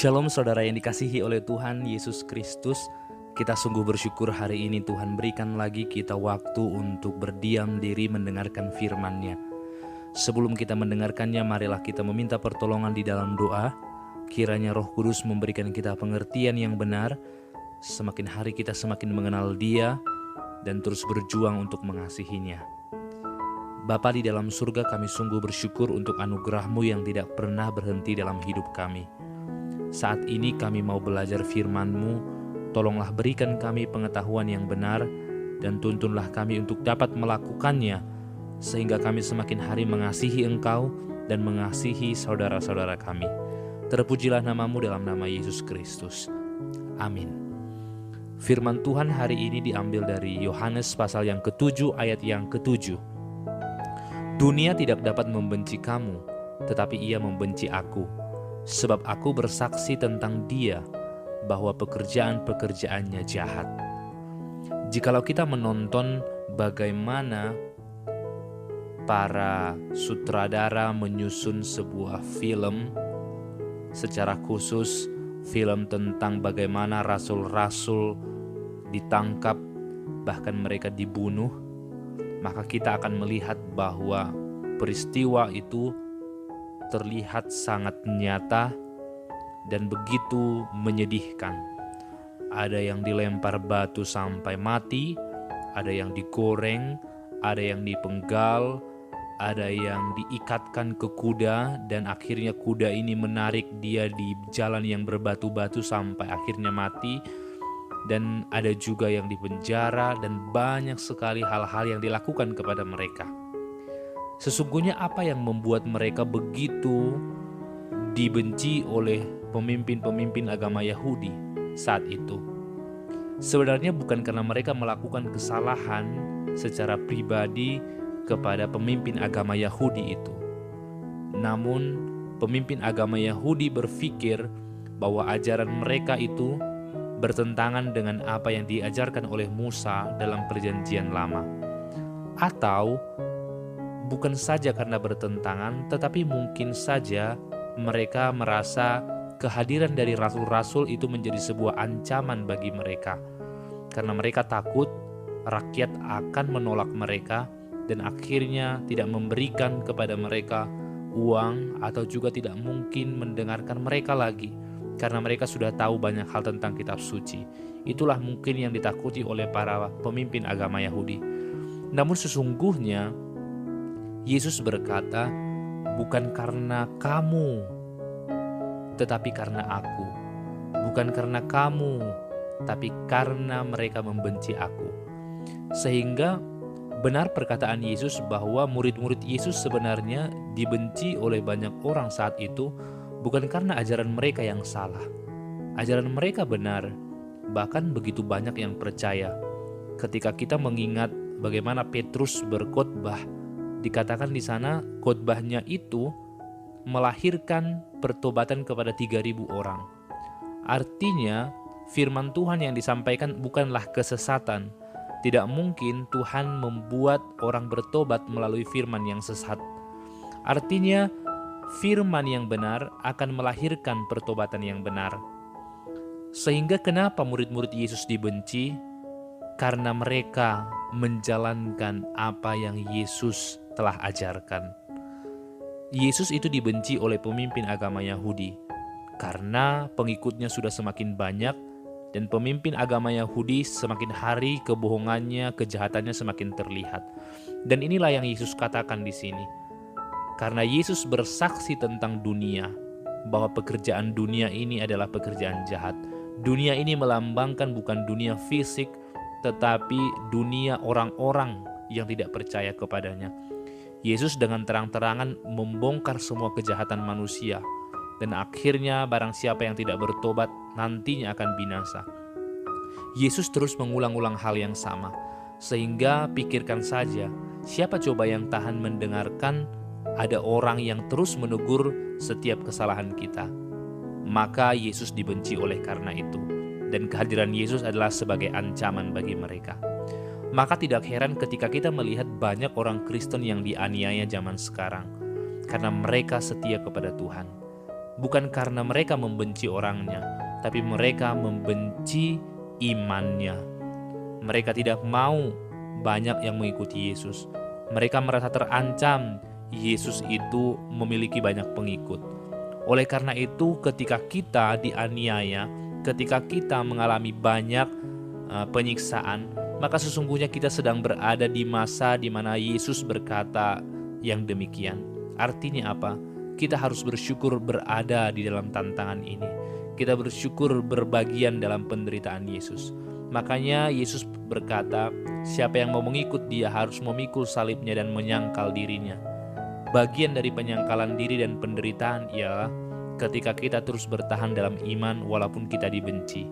Shalom saudara yang dikasihi oleh Tuhan Yesus Kristus. Kita sungguh bersyukur hari ini Tuhan berikan lagi kita waktu untuk berdiam diri mendengarkan firman-Nya. Sebelum kita mendengarkannya, marilah kita meminta pertolongan di dalam doa. Kiranya Roh Kudus memberikan kita pengertian yang benar. Semakin hari kita semakin mengenal Dia dan terus berjuang untuk mengasihinya. Bapa di dalam surga, kami sungguh bersyukur untuk anugerah-Mu yang tidak pernah berhenti dalam hidup kami. Saat ini kami mau belajar firman-Mu, tolonglah berikan kami pengetahuan yang benar dan tuntunlah kami untuk dapat melakukannya, sehingga kami semakin hari mengasihi Engkau dan mengasihi saudara-saudara kami. Terpujilah nama-Mu dalam nama Yesus Kristus. Amin. Firman Tuhan hari ini diambil dari Yohanes pasal yang ke-7 ayat yang ke-7. Dunia tidak dapat membenci kamu, tetapi ia membenci aku. Sebab aku bersaksi tentang dia bahwa pekerjaan-pekerjaannya jahat. Jikalau kita menonton bagaimana para sutradara menyusun sebuah film, secara khusus film tentang bagaimana rasul-rasul ditangkap, bahkan mereka dibunuh, maka kita akan melihat bahwa peristiwa itu terlihat sangat nyata dan begitu menyedihkan. Ada yang dilempar batu sampai mati, ada yang digoreng, ada yang dipenggal, ada yang diikatkan ke kuda dan akhirnya kuda ini menarik dia di jalan yang berbatu-batu sampai akhirnya mati. Dan ada juga yang dipenjara dan banyak sekali hal-hal yang dilakukan kepada mereka. Sesungguhnya apa yang membuat mereka begitu dibenci oleh pemimpin-pemimpin agama Yahudi saat itu? Sebenarnya bukan karena mereka melakukan kesalahan secara pribadi kepada pemimpin agama Yahudi itu. Namun pemimpin agama Yahudi berpikir bahwa ajaran mereka itu bertentangan dengan apa yang diajarkan oleh Musa dalam Perjanjian Lama. Atau bukan saja karena bertentangan, tetapi mungkin saja mereka merasa kehadiran dari rasul-rasul itu menjadi sebuah ancaman bagi mereka. Karena mereka takut rakyat akan menolak mereka dan akhirnya tidak memberikan kepada mereka uang atau juga tidak mungkin mendengarkan mereka lagi. Karena mereka sudah tahu banyak hal tentang kitab suci. Itulah mungkin yang ditakuti oleh para pemimpin agama Yahudi. Namun sesungguhnya Yesus berkata, bukan karena kamu, tetapi karena aku. Bukan karena kamu, tapi karena mereka membenci aku. Sehingga benar perkataan Yesus bahwa murid-murid Yesus sebenarnya dibenci oleh banyak orang saat itu, bukan karena ajaran mereka yang salah. Ajaran mereka benar, bahkan begitu banyak yang percaya. Ketika kita mengingat bagaimana Petrus berkhotbah, dikatakan di sana khotbahnya itu melahirkan pertobatan kepada 3.000 orang. Artinya firman Tuhan yang disampaikan bukanlah kesesatan. Tidak mungkin Tuhan membuat orang bertobat melalui firman yang sesat. Artinya firman yang benar akan melahirkan pertobatan yang benar. Sehingga kenapa murid-murid Yesus dibenci? Karena mereka menjalankan apa yang Yesus telah ajarkan. Yesus itu dibenci oleh pemimpin agama Yahudi karena pengikutnya sudah semakin banyak dan pemimpin agama Yahudi semakin hari kebohongannya, kejahatannya semakin terlihat. Dan inilah yang Yesus katakan di sini. Karena Yesus bersaksi tentang dunia, bahwa pekerjaan dunia ini adalah pekerjaan jahat. Dunia ini melambangkan bukan dunia fisik, tetapi dunia orang-orang yang tidak percaya kepadanya. Yesus dengan terang-terangan membongkar semua kejahatan manusia, dan akhirnya barang siapa yang tidak bertobat nantinya akan binasa. Yesus terus mengulang-ulang hal yang sama, sehingga pikirkan saja, siapa coba yang tahan mendengarkan ada orang yang terus menegur setiap kesalahan kita. Maka Yesus dibenci oleh karena itu, dan kehadiran Yesus adalah sebagai ancaman bagi mereka. Maka tidak heran ketika kita melihat banyak orang Kristen yang dianiaya zaman sekarang, karena mereka setia kepada Tuhan. bukan karena mereka membenci orangnya, tapi mereka membenci imannya. Mereka tidak mau banyak yang mengikuti Yesus. Mereka merasa terancam Yesus itu memiliki banyak pengikut. Oleh karena itu, ketika kita dianiaya, ketika kita mengalami banyak penyiksaan, maka sesungguhnya kita sedang berada di masa di mana Yesus berkata yang demikian. Artinya apa? Kita harus bersyukur berada di dalam tantangan ini. Kita bersyukur berbagian dalam penderitaan Yesus. Makanya Yesus berkata, siapa yang mau mengikut dia harus memikul salibnya dan menyangkal dirinya. Bagian dari penyangkalan diri dan penderitaan ialah ketika kita terus bertahan dalam iman walaupun kita dibenci.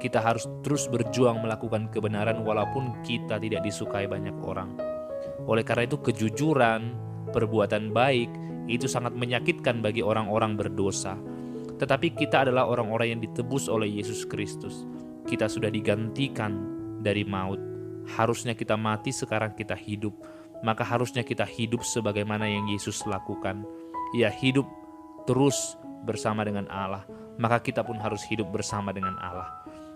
Kita harus terus berjuang melakukan kebenaran walaupun kita tidak disukai banyak orang. Oleh karena itu kejujuran, perbuatan baik itu sangat menyakitkan bagi orang-orang berdosa. Tetapi kita adalah orang-orang yang ditebus oleh Yesus Kristus. Kita sudah digantikan dari maut. Harusnya kita mati, sekarang kita hidup. Maka harusnya kita hidup sebagaimana yang Yesus lakukan. Ya, hidup terus bersama dengan Allah. Maka kita pun harus hidup bersama dengan Allah.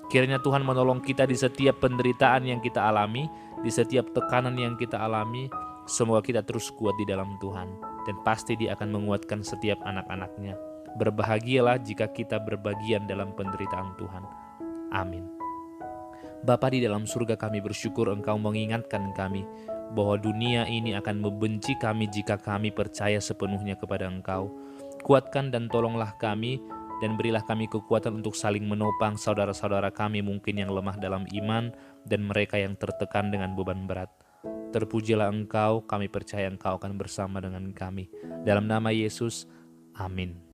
Kiranya Tuhan menolong kita di setiap penderitaan yang kita alami, di setiap tekanan yang kita alami. Semoga kita terus kuat di dalam Tuhan, dan pasti Dia akan menguatkan setiap anak-anak-Nya. Berbahagialah jika kita berbagian dalam penderitaan Tuhan. Amin. Bapa di dalam surga, kami bersyukur Engkau mengingatkan kami bahwa dunia ini akan membenci kami jika kami percaya sepenuhnya kepada Engkau. Kuatkan dan tolonglah kami, dan berilah kami kekuatan untuk saling menopang saudara-saudara kami mungkin yang lemah dalam iman dan mereka yang tertekan dengan beban berat. Terpujilah Engkau, kami percaya Engkau akan bersama dengan kami. Dalam nama Yesus, amin.